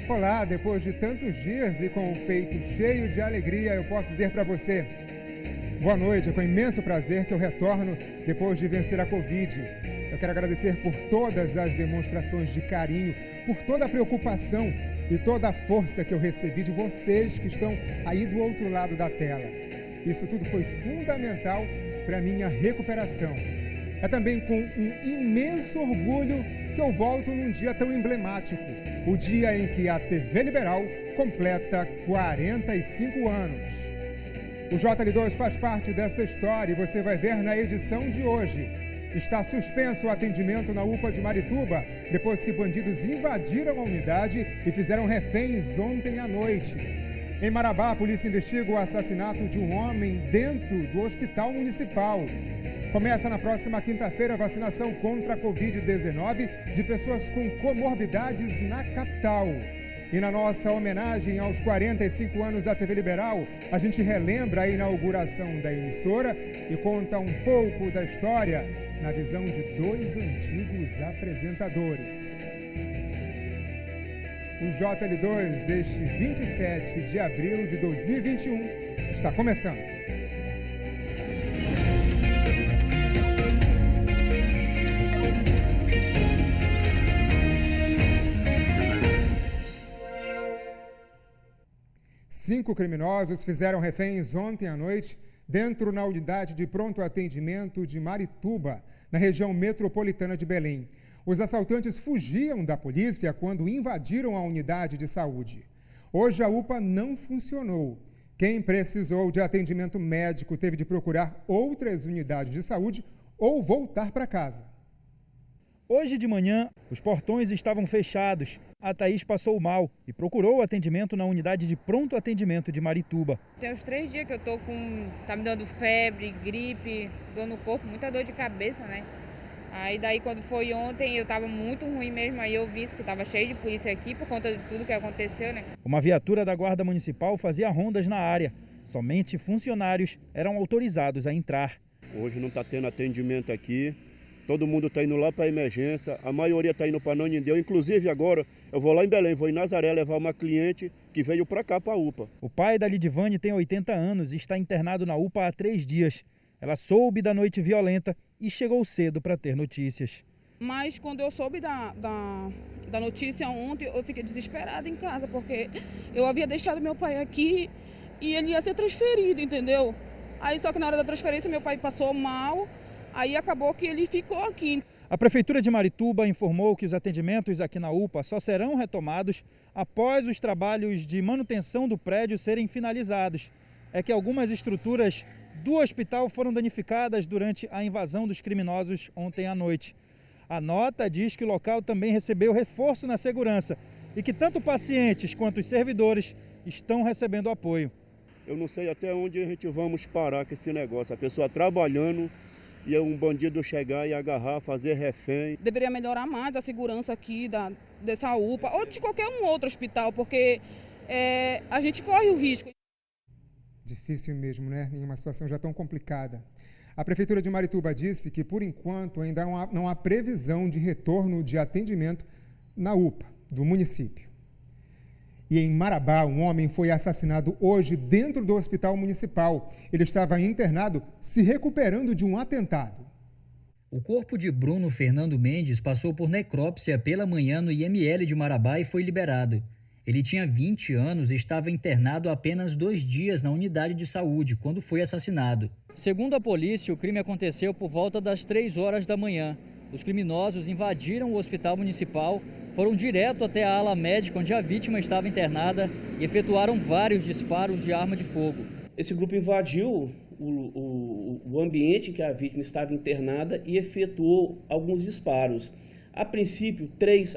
Olá, depois de tantos dias e com o peito cheio de alegria, eu posso dizer para você, boa noite, é com imenso prazer que eu retorno depois de vencer a Covid. Eu quero agradecer por todas as demonstrações de carinho, por toda a preocupação e toda a força que eu recebi de vocês que estão aí do outro lado da tela. Isso tudo foi fundamental para a minha recuperação. É também com um imenso orgulho que eu volto num dia tão emblemático, o dia em que a TV Liberal completa 45 anos. O JL2 faz parte desta história e você vai ver na edição de hoje. Está suspenso o atendimento na UPA de Marituba, depois que bandidos invadiram a unidade e fizeram reféns ontem à noite. Em Marabá, a polícia investiga o assassinato de um homem dentro do hospital municipal. Começa na próxima quinta-feira a vacinação contra a Covid-19 de pessoas com comorbidades na capital. E na nossa homenagem aos 45 anos da TV Liberal, a gente relembra a inauguração da emissora e conta um pouco da história na visão de dois antigos apresentadores. O JL2 deste 27 de abril de 2021 está começando. Cinco criminosos fizeram reféns ontem à noite dentro da unidade de pronto atendimento de Marituba, na região metropolitana de Belém. Os assaltantes fugiam da polícia quando invadiram a unidade de saúde. Hoje a UPA não funcionou. Quem precisou de atendimento médico teve de procurar outras unidades de saúde ou voltar para casa. Hoje de manhã, os portões estavam fechados. A Thaís passou mal e procurou atendimento na unidade de pronto atendimento de Marituba. Tem uns 3 dias que eu tô tá me dando febre, gripe, dor no corpo, muita dor de cabeça, né? Aí daí quando foi ontem eu tava muito ruim mesmo, aí eu vi que tava cheio de polícia aqui por conta de tudo que aconteceu, né? Uma viatura da Guarda Municipal fazia rondas na área. Somente funcionários eram autorizados a entrar. Hoje não está tendo atendimento aqui. Todo mundo está indo lá para a emergência, a maioria está indo para Nanindeu. Inclusive agora eu vou lá em Belém, vou em Nazaré levar uma cliente que veio para cá, para a UPA. O pai da Lidivane tem 80 anos e está internado na UPA há 3 dias. Ela soube da noite violenta e chegou cedo para ter notícias. Mas quando eu soube da notícia ontem, eu fiquei desesperada em casa, porque eu havia deixado meu pai aqui e ele ia ser transferido, entendeu? Aí só que na hora da transferência meu pai passou mal. Aí acabou que ele ficou aqui. A Prefeitura de Marituba informou que os atendimentos aqui na UPA só serão retomados após os trabalhos de manutenção do prédio serem finalizados. É que algumas estruturas do hospital foram danificadas durante a invasão dos criminosos ontem à noite. A nota diz que o local também recebeu reforço na segurança e que tanto pacientes quanto os servidores estão recebendo apoio. Eu não sei até onde a gente vamos parar com esse negócio. A pessoa trabalhando e um bandido chegar e agarrar, fazer refém. Deveria melhorar mais a segurança aqui dessa UPA ou de qualquer um outro hospital, porque a gente corre o risco. Difícil mesmo, né? Em uma situação já tão complicada. A Prefeitura de Marituba disse que, por enquanto, ainda não há previsão de retorno de atendimento na UPA do município. E em Marabá, um homem foi assassinado hoje dentro do hospital municipal. Ele estava internado, se recuperando de um atentado. O corpo de Bruno Fernando Mendes passou por necrópsia pela manhã no IML de Marabá e foi liberado. Ele tinha 20 anos e estava internado há apenas 2 dias na unidade de saúde, quando foi assassinado. Segundo a polícia, o crime aconteceu por volta das 3 horas da manhã. Os criminosos invadiram o hospital municipal, foram direto até a ala médica onde a vítima estava internada e efetuaram vários disparos de arma de fogo. Esse grupo invadiu o ambiente em que a vítima estava internada e efetuou alguns disparos. A princípio, 3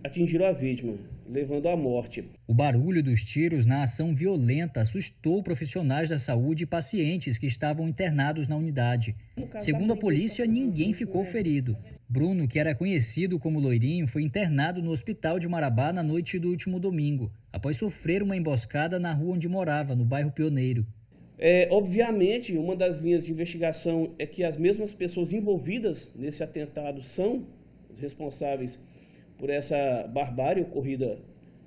atingiram a vítima, levando à morte. O barulho dos tiros na ação violenta assustou profissionais da saúde e pacientes que estavam internados na unidade. Segundo a polícia, ninguém ficou ferido. Bruno, que era conhecido como Loirinho, foi internado no hospital de Marabá na noite do último domingo, após sofrer uma emboscada na rua onde morava, no bairro Pioneiro. Obviamente, uma das linhas de investigação é que as mesmas pessoas envolvidas nesse atentado são os responsáveis por essa barbárie ocorrida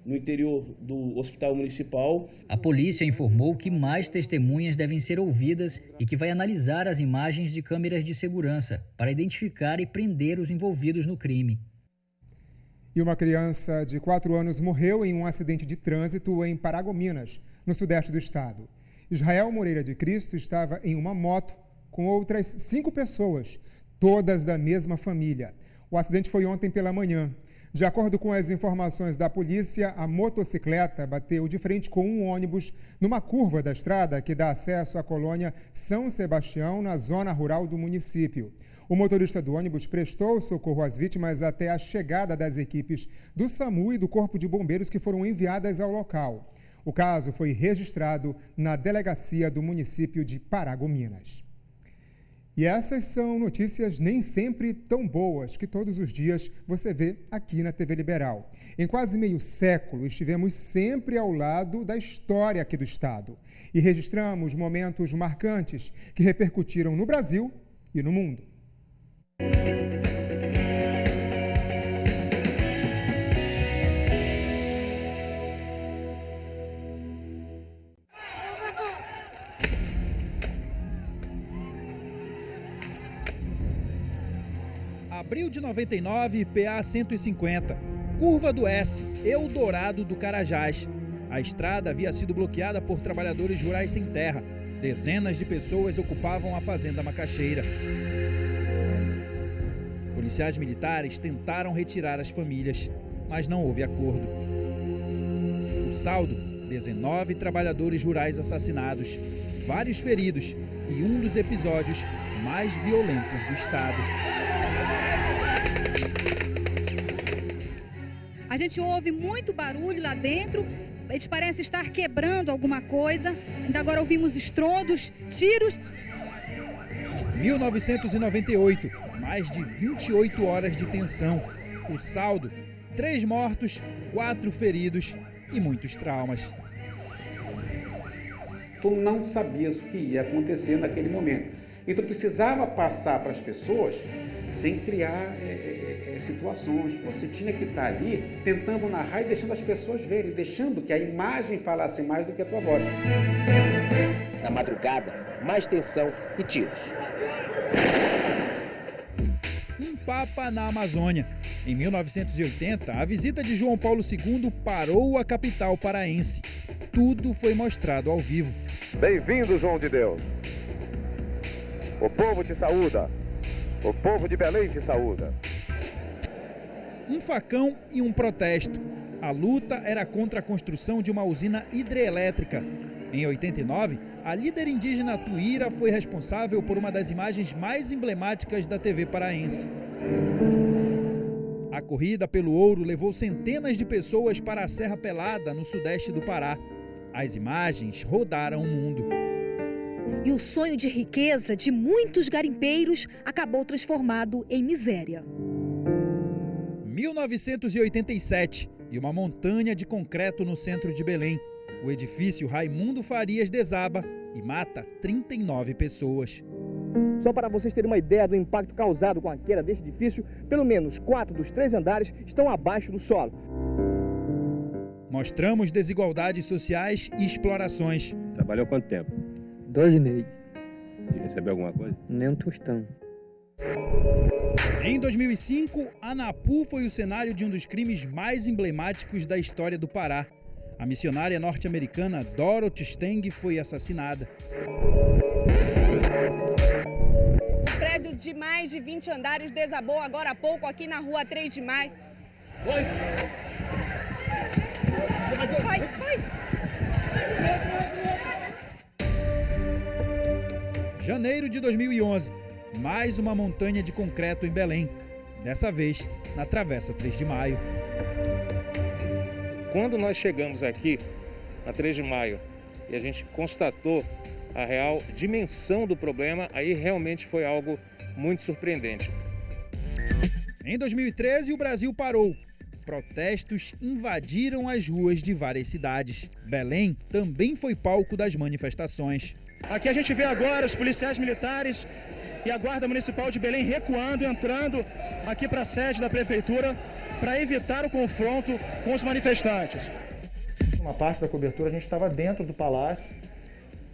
no interior do Hospital Municipal. A polícia informou que mais testemunhas devem ser ouvidas e que vai analisar as imagens de câmeras de segurança para identificar e prender os envolvidos no crime. E uma criança de 4 anos morreu em um acidente de trânsito em Paragominas, no sudeste do estado. Israel Moreira de Cristo estava em uma moto com outras 5 pessoas, todas da mesma família. O acidente foi ontem pela manhã. De acordo com as informações da polícia, a motocicleta bateu de frente com um ônibus numa curva da estrada que dá acesso à colônia São Sebastião, na zona rural do município. O motorista do ônibus prestou socorro às vítimas até a chegada das equipes do SAMU e do Corpo de Bombeiros que foram enviadas ao local. O caso foi registrado na delegacia do município de Paragominas. E essas são notícias nem sempre tão boas que todos os dias você vê aqui na TV Liberal. Em quase meio século, estivemos sempre ao lado da história aqui do estado e registramos momentos marcantes que repercutiram no Brasil e no mundo. Abril de 99, PA 150, Curva do S, Eldorado do Carajás. A estrada havia sido bloqueada por trabalhadores rurais sem terra. Dezenas de pessoas ocupavam a fazenda macaxeira. Policiais militares tentaram retirar as famílias, mas não houve acordo. O saldo: 19 trabalhadores rurais assassinados, vários feridos e um dos episódios mais violentos do estado. A gente ouve muito barulho lá dentro, a gente parece estar quebrando alguma coisa. Ainda agora ouvimos estrondos, tiros. 1998, mais de 28 horas de tensão. O saldo: 3 mortos, 4 feridos e muitos traumas. Tu não sabias o que ia acontecer naquele momento. E tu precisava passar para as pessoas sem criar situações. Você tinha que estar ali tentando narrar e deixando as pessoas verem, deixando que a imagem falasse mais do que a tua voz. Na madrugada, mais tensão e tiros. Um Papa na Amazônia. Em 1980, a visita de João Paulo II parou a capital paraense. Tudo foi mostrado ao vivo. Bem-vindo, João de Deus. O povo te saúda. O povo de Belém te saúda. Um facão e um protesto. A luta era contra a construção de uma usina hidrelétrica. Em 89, a líder indígena Tuíra foi responsável por uma das imagens mais emblemáticas da TV paraense. A corrida pelo ouro levou centenas de pessoas para a Serra Pelada, no sudeste do Pará. As imagens rodaram o mundo. E o sonho de riqueza de muitos garimpeiros acabou transformado em miséria. 1987, e uma montanha de concreto no centro de Belém. O edifício Raimundo Farias desaba e mata 39 pessoas. Só para vocês terem uma ideia do impacto causado com a queda deste edifício, pelo menos 4 dos 3 andares estão abaixo do solo. Mostramos desigualdades sociais e explorações. Trabalhou quanto tempo? 2,5. E recebeu alguma coisa? Nem um tostão. Em 2005, Anapu foi o cenário de um dos crimes mais emblemáticos da história do Pará. A missionária norte-americana Dorothy Stang foi assassinada. O prédio de mais de 20 andares desabou agora há pouco aqui na rua 3 de Maio. Vai! Janeiro de 2011, mais uma montanha de concreto em Belém. Dessa vez, na Travessa 3 de Maio. Quando nós chegamos aqui, na 3 de Maio, e a gente constatou a real dimensão do problema, aí realmente foi algo muito surpreendente. Em 2013, o Brasil parou. Protestos invadiram as ruas de várias cidades. Belém também foi palco das manifestações. Aqui a gente vê agora os policiais militares e a Guarda Municipal de Belém recuando, entrando aqui para a sede da Prefeitura para evitar o confronto com os manifestantes. Uma parte da cobertura a gente estava dentro do palácio,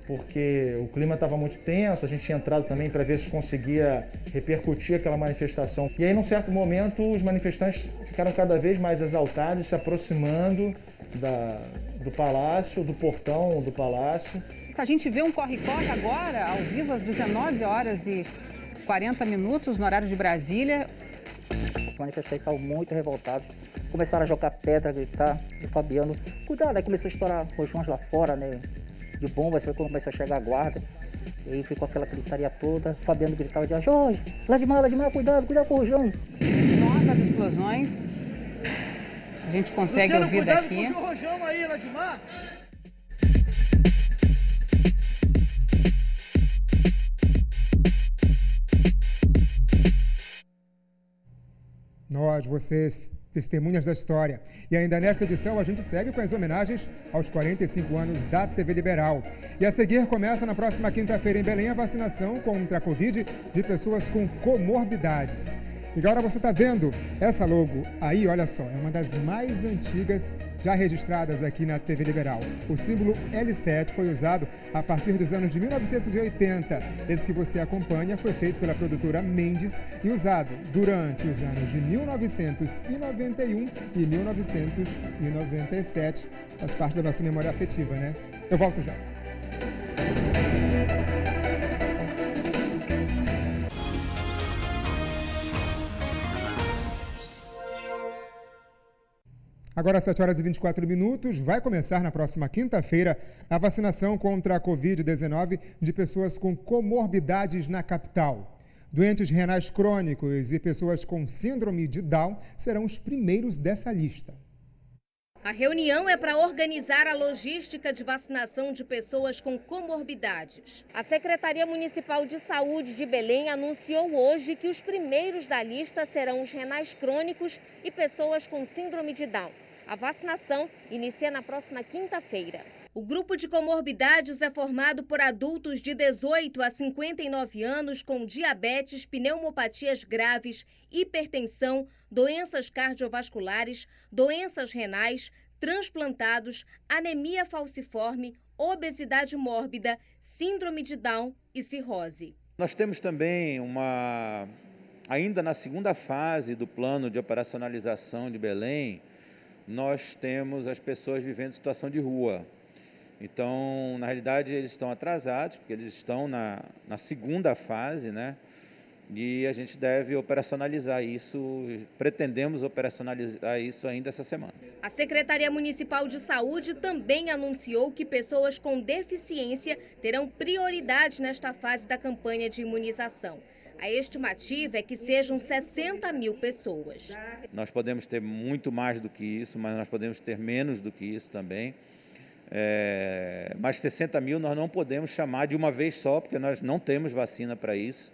porque o clima estava muito tenso, a gente tinha entrado também para ver se conseguia repercutir aquela manifestação. E aí, num certo momento, os manifestantes ficaram cada vez mais exaltados, se aproximando do palácio, do portão do palácio. Se a gente vê um corre-corre agora, ao vivo, às 19h40 no horário de Brasília. Os manifestantes estavam muito revoltados, começaram a jogar pedra, a gritar, e o Fabiano, cuidado, aí começou a estourar rojões lá fora, né? De bombas, foi quando começou a chegar a guarda. E aí ficou aquela gritaria toda. O Fabiano gritava de Jorge, lá de mar, cuidado com o rojão. Novas explosões. A gente consegue Luciano, ouvir daqui. Cuidado com o rojão aí, lá de mar. Nós, vocês, testemunhas da história. E ainda nesta edição, a gente segue com as homenagens aos 45 anos da TV Liberal. E a seguir, começa na próxima quinta-feira em Belém a vacinação contra a Covid de pessoas com comorbidades. E agora você está vendo essa logo aí, olha só, é uma das mais antigas já registradas aqui na TV Liberal. O símbolo L7 foi usado a partir dos anos de 1980. Esse que você acompanha foi feito pela produtora Mendes e usado durante os anos de 1991 e 1997. Faz parte da nossa memória afetiva, né? Eu volto já. Agora, às 7h24, vai começar na próxima quinta-feira a vacinação contra a Covid-19 de pessoas com comorbidades na capital. Doentes renais crônicos e pessoas com síndrome de Down serão os primeiros dessa lista. A reunião é para organizar a logística de vacinação de pessoas com comorbidades. A Secretaria Municipal de Saúde de Belém anunciou hoje que os primeiros da lista serão os renais crônicos e pessoas com síndrome de Down. A vacinação inicia na próxima quinta-feira. O grupo de comorbidades é formado por adultos de 18 a 59 anos com diabetes, pneumopatias graves, hipertensão, doenças cardiovasculares, doenças renais, transplantados, anemia falciforme, obesidade mórbida, síndrome de Down e cirrose. Nós temos também ainda na segunda fase do plano de operacionalização de Belém, nós temos as pessoas vivendo em situação de rua. Então, na realidade, eles estão atrasados, porque eles estão na segunda fase, né? E a gente deve operacionalizar isso, pretendemos operacionalizar isso ainda essa semana. A Secretaria Municipal de Saúde também anunciou que pessoas com deficiência terão prioridade nesta fase da campanha de imunização. A estimativa é que sejam 60 mil pessoas. Nós podemos ter muito mais do que isso, mas nós podemos ter menos do que isso também. Mas 60 mil nós não podemos chamar de uma vez só, porque nós não temos vacina para isso.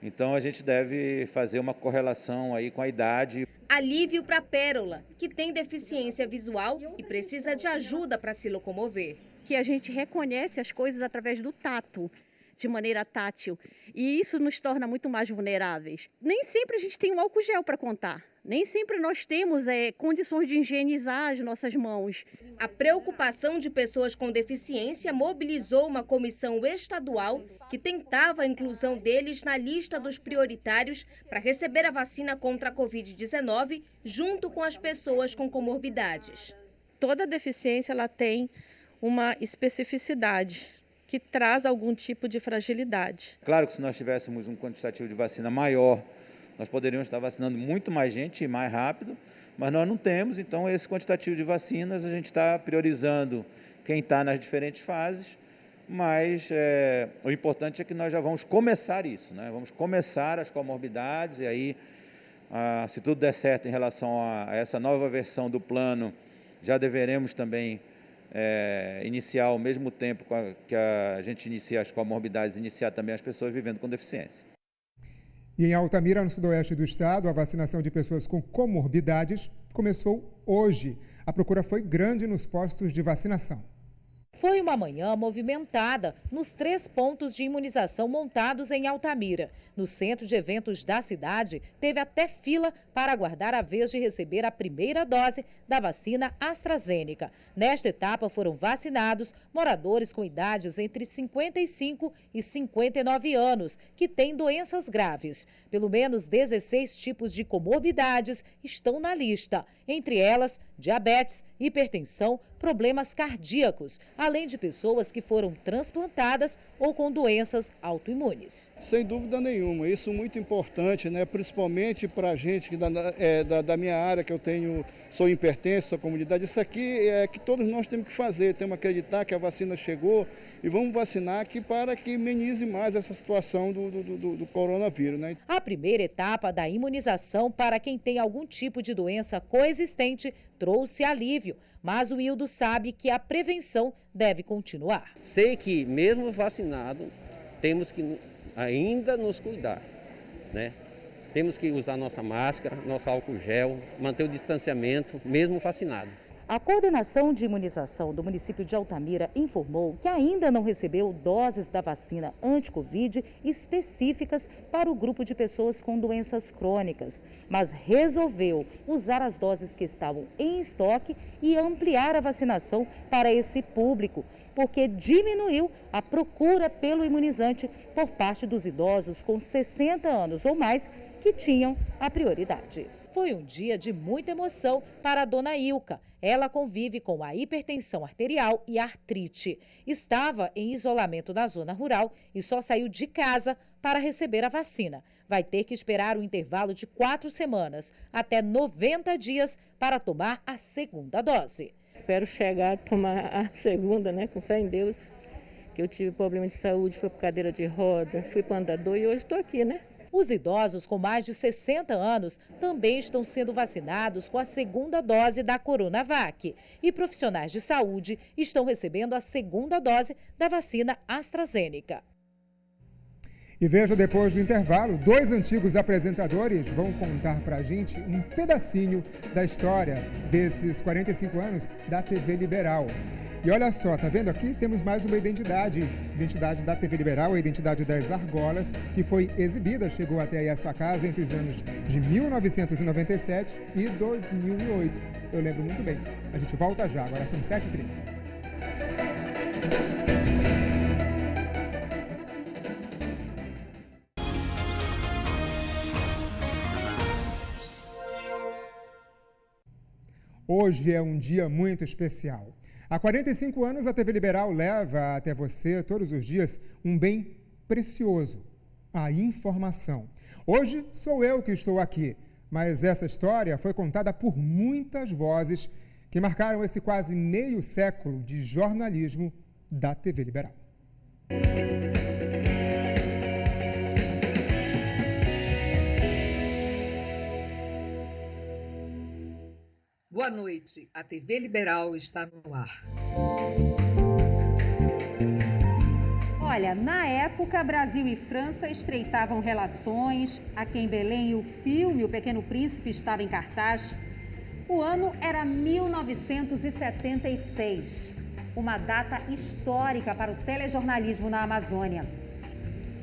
Então a gente deve fazer uma correlação aí com a idade. Alívio para Pérola, que tem deficiência visual e precisa de ajuda para se locomover. Que a gente reconhece as coisas através do tato, de maneira tátil, e isso nos torna muito mais vulneráveis. Nem sempre a gente tem um álcool gel para contar, nem sempre nós temos condições de higienizar as nossas mãos. A preocupação de pessoas com deficiência mobilizou uma comissão estadual que tentava a inclusão deles na lista dos prioritários para receber a vacina contra a Covid-19 junto com as pessoas com comorbidades. Toda deficiência ela tem uma especificidade que traz algum tipo de fragilidade. Claro que se nós tivéssemos um quantitativo de vacina maior, nós poderíamos estar vacinando muito mais gente e mais rápido, mas nós não temos, então esse quantitativo de vacinas a gente está priorizando quem está nas diferentes fases, mas o importante é que nós já vamos começar isso, né? Vamos começar as comorbidades e aí, se tudo der certo em relação a essa nova versão do plano, já deveremos também iniciar ao mesmo tempo que a gente inicia as comorbidades, iniciar também as pessoas vivendo com deficiência. E em Altamira, no sudoeste do estado, a vacinação de pessoas com comorbidades começou hoje. A procura foi grande nos postos de vacinação. Foi uma manhã movimentada nos 3 pontos de imunização montados em Altamira. No centro de eventos da cidade, teve até fila para aguardar a vez de receber a primeira dose da vacina AstraZeneca. Nesta etapa foram vacinados moradores com idades entre 55 e 59 anos, que têm doenças graves. Pelo menos 16 tipos de comorbidades estão na lista, entre elas diabetes, hipertensão, problemas cardíacos, além de pessoas que foram transplantadas ou com doenças autoimunes. Sem dúvida nenhuma, isso é muito importante, né? Principalmente para a gente que da minha área, que eu sou hipertenso, a comunidade. Isso aqui é que todos nós temos que fazer, temos que acreditar que a vacina chegou e vamos vacinar aqui para que amenize mais essa situação do coronavírus, né? A primeira etapa da imunização para quem tem algum tipo de doença coexistente trouxe alívio, mas o Hildo sabe que a prevenção deve continuar. Sei que mesmo vacinado, temos que ainda nos cuidar, né? Temos que usar nossa máscara, nosso álcool gel, manter o distanciamento, mesmo vacinado. A coordenação de imunização do município de Altamira informou que ainda não recebeu doses da vacina anti-Covid específicas para o grupo de pessoas com doenças crônicas, mas resolveu usar as doses que estavam em estoque e ampliar a vacinação para esse público, porque diminuiu a procura pelo imunizante por parte dos idosos com 60 anos ou mais que tinham a prioridade. Foi um dia de muita emoção para a dona Ilka. Ela convive com a hipertensão arterial e artrite. Estava em isolamento na zona rural e só saiu de casa para receber a vacina. Vai ter que esperar um intervalo de 4 semanas, até 90 dias, para tomar a segunda dose. Espero chegar a tomar a segunda, né, com fé em Deus, que eu tive problema de saúde, fui para cadeira de roda, fui para andador e hoje estou aqui, né? Os idosos com mais de 60 anos também estão sendo vacinados com a segunda dose da Coronavac. E profissionais de saúde estão recebendo a segunda dose da vacina AstraZeneca. E veja, depois do intervalo, 2 antigos apresentadores vão contar pra gente um pedacinho da história desses 45 anos da TV Liberal. E olha só, tá vendo aqui? Temos mais uma identidade da TV Liberal, a identidade das argolas, que foi exibida, chegou até aí a sua casa entre os anos de 1997 e 2008. Eu lembro muito bem. A gente volta já, agora são 7h30. Hoje é um dia muito especial. Há 45 anos, a TV Liberal leva até você, todos os dias, um bem precioso, a informação. Hoje sou eu que estou aqui, mas essa história foi contada por muitas vozes que marcaram esse quase meio século de jornalismo da TV Liberal. Boa noite, a TV Liberal está no ar. Olha, na época, Brasil e França estreitavam relações. Aqui em Belém, o filme O Pequeno Príncipe estava em cartaz. O ano era 1976, uma data histórica para o telejornalismo na Amazônia.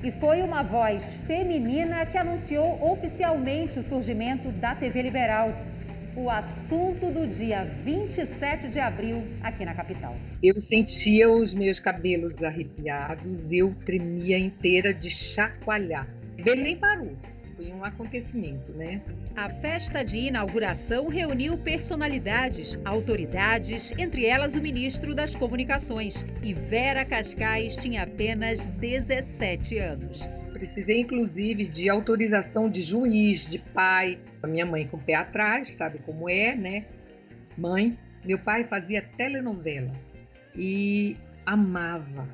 E foi uma voz feminina que anunciou oficialmente o surgimento da TV Liberal. O assunto do dia 27 de abril, aqui na capital. Eu sentia os meus cabelos arrepiados, eu tremia inteira de chacoalhar. Belém parou, foi um acontecimento, né? A festa de inauguração reuniu personalidades, autoridades, entre elas o ministro das Comunicações. E Vera Cascais tinha apenas 17 anos. Precisei, inclusive, de autorização de juiz, de pai. A minha mãe com o pé atrás, sabe como é, né? Mãe, meu pai fazia telenovela e amava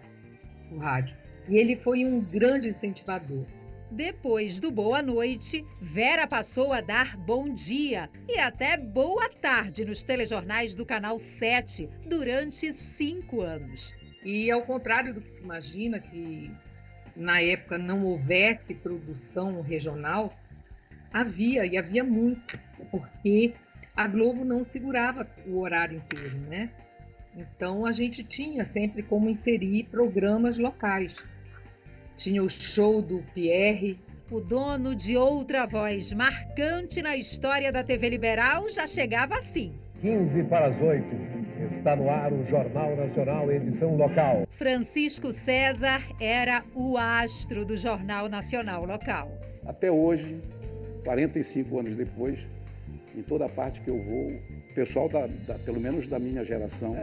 o rádio. E ele foi um grande incentivador. Depois do Boa Noite, Vera passou a dar bom dia e até boa tarde nos telejornais do Canal 7 durante 5 anos. E ao contrário do que se imagina, que na época não houvesse produção regional, havia muito, porque a Globo não segurava o horário inteiro, né? Então a gente tinha sempre como inserir programas locais. Tinha o show do Pierre. O dono de outra voz marcante na história da TV Liberal já chegava assim. 15 para as 8. Está no ar o Jornal Nacional, edição local. Francisco César era o astro do Jornal Nacional local. Até hoje, 45 anos depois, em toda parte que eu vou, o pessoal, pelo menos da minha geração,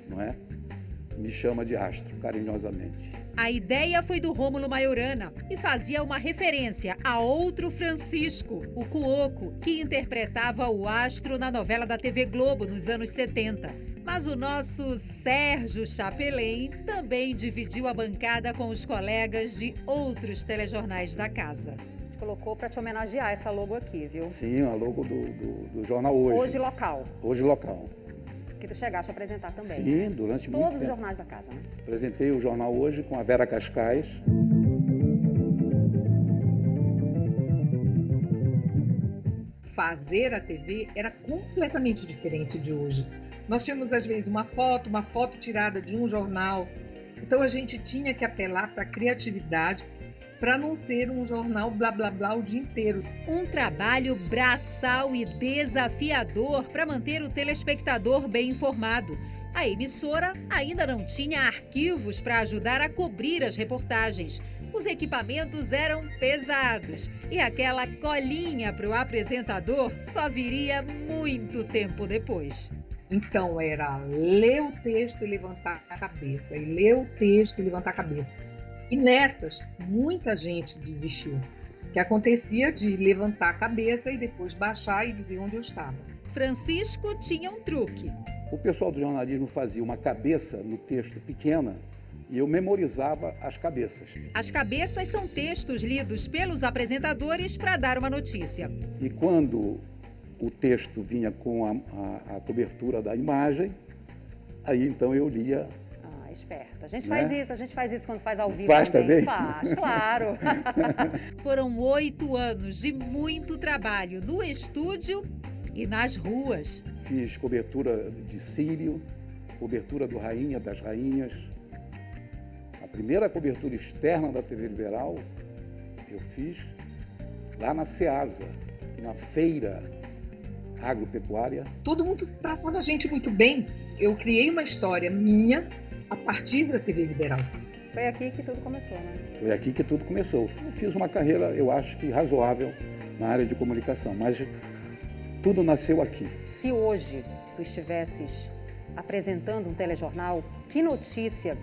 não é? Me chama de astro, carinhosamente. A ideia foi do Rômulo Maiorana e fazia uma referência a outro Francisco, o Cuoco, que interpretava o astro na novela da TV Globo nos anos 70. Mas o nosso Sérgio Chapelin também dividiu a bancada com os colegas de outros telejornais da casa. Colocou para te homenagear essa logo aqui, viu? Sim, a logo do jornal Hoje. Hoje local. Hoje local. Que tu chegaste a apresentar também. Sim, durante muito tempo. Todos os jornais da casa, né? Apresentei o Jornal Hoje com a Vera Cascais. Fazer a TV era completamente diferente de hoje. Nós tínhamos, às vezes, uma foto tirada de um jornal. Então, a gente tinha que apelar para a criatividade para não ser um jornal blá blá blá o dia inteiro. Um trabalho braçal e desafiador para manter o telespectador bem informado. A emissora ainda não tinha arquivos para ajudar a cobrir as reportagens. Os equipamentos eram pesados e aquela colinha para o apresentador só viria muito tempo depois. Então era ler o texto e levantar a cabeça, e ler o texto e levantar a cabeça. E nessas, muita gente desistiu, que acontecia de levantar a cabeça e depois baixar e dizer onde eu estava. Francisco tinha um truque. O pessoal do jornalismo fazia uma cabeça no texto pequena e eu memorizava as cabeças. As cabeças são textos lidos pelos apresentadores para dar uma notícia. E quando o texto vinha com a cobertura da imagem, aí então eu lia. Esperta. A gente faz isso quando faz ao vivo. Faz também? Faz, claro. Foram 8 anos de muito trabalho no estúdio e nas ruas. Fiz cobertura de Sírio, cobertura do Rainha das Rainhas. A primeira cobertura externa da TV Liberal eu fiz lá na Ceasa, na feira agropecuária. Todo mundo tratava a gente muito bem. Eu criei uma história minha a partir da TV Liberal. Foi aqui que tudo começou, né? Foi aqui que tudo começou. Eu fiz uma carreira, eu acho que razoável, na área de comunicação, mas tudo nasceu aqui. Se hoje tu estivesses apresentando um telejornal, que notícia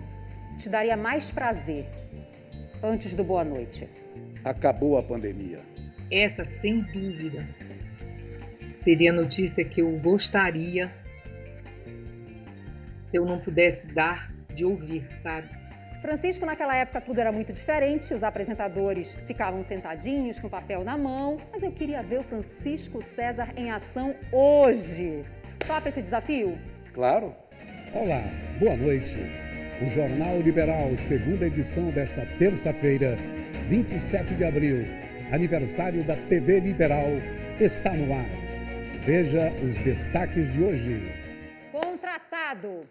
te daria mais prazer antes do Boa Noite? Acabou a pandemia. Essa, sem dúvida, seria a notícia que eu gostaria se eu não pudesse dar de ouvir, sabe? Francisco, naquela época tudo era muito diferente, os apresentadores ficavam sentadinhos com papel na mão, mas eu queria ver o Francisco César em ação hoje. Topa esse desafio? Claro. Olá, boa noite. O Jornal Liberal, segunda edição desta terça-feira, 27 de abril, aniversário da TV Liberal, está no ar. Veja os destaques de hoje. Contratado.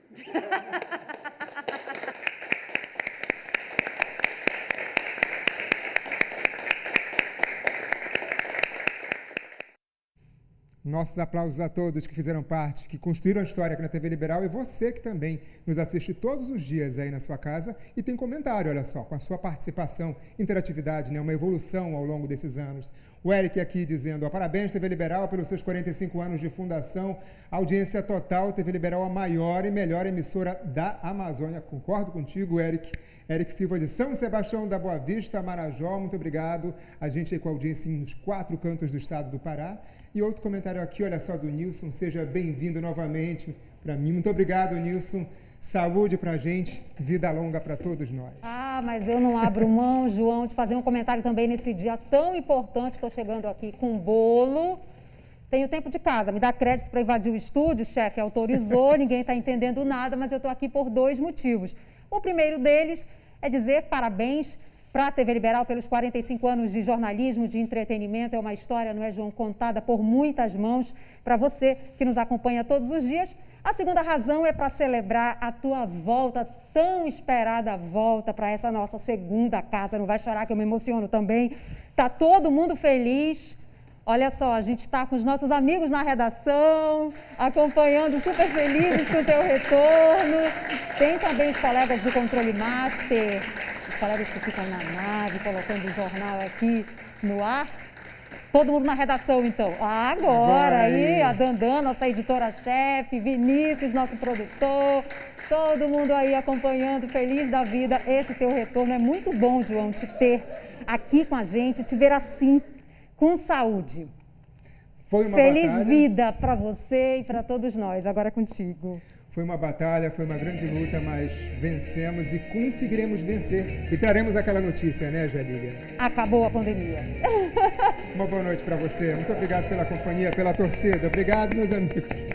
Nossos aplausos a todos que fizeram parte, que construíram a história aqui na TV Liberal, e você que também nos assiste todos os dias aí na sua casa e tem comentário, olha só, com a sua participação, interatividade, né, uma evolução ao longo desses anos. O Eric aqui dizendo, parabéns TV Liberal pelos seus 45 anos de fundação, audiência total, TV Liberal a maior e melhor emissora da Amazônia. Concordo contigo, Eric. Eric Silva de São Sebastião da Boa Vista, Marajó, muito obrigado. A gente aí com a audiência nos 4 cantos do estado do Pará. E outro comentário aqui, olha só, do Nilson, seja bem-vindo novamente para mim. Muito obrigado, Nilson. Saúde pra gente, vida longa para todos nós. Mas eu não abro mão, João, de fazer um comentário também nesse dia tão importante. Estou chegando aqui com bolo. Tenho tempo de casa, me dá crédito para invadir o estúdio, o chefe autorizou, ninguém está entendendo nada, mas eu estou aqui por 2 motivos. O primeiro deles é dizer parabéns para a TV Liberal pelos 45 anos de jornalismo, de entretenimento. É uma história, não é, João, contada por muitas mãos para você que nos acompanha todos os dias. A segunda razão é para celebrar a tua volta, tão esperada volta para essa nossa segunda casa. Não vai chorar que eu me emociono também. Tá todo mundo feliz. Olha só, a gente está com os nossos amigos na redação, acompanhando, super felizes com o teu retorno. Tem também os colegas do Controle Master, os colegas que ficam na nave, colocando o jornal aqui no ar. Todo mundo na redação, então. Agora aí, a Dandan, nossa editora-chefe, Vinícius, nosso produtor, todo mundo aí acompanhando, feliz da vida. Esse teu retorno é muito bom, João, te ter aqui com a gente, te ver assim, com saúde. Foi uma feliz batalha. Vida para você e para todos nós. Agora é contigo. Foi uma batalha, foi uma grande luta, mas vencemos e conseguiremos vencer. E traremos aquela notícia, né, Jalília? Acabou a pandemia. Uma boa noite para você. Muito obrigado pela companhia, pela torcida. Obrigado, meus amigos.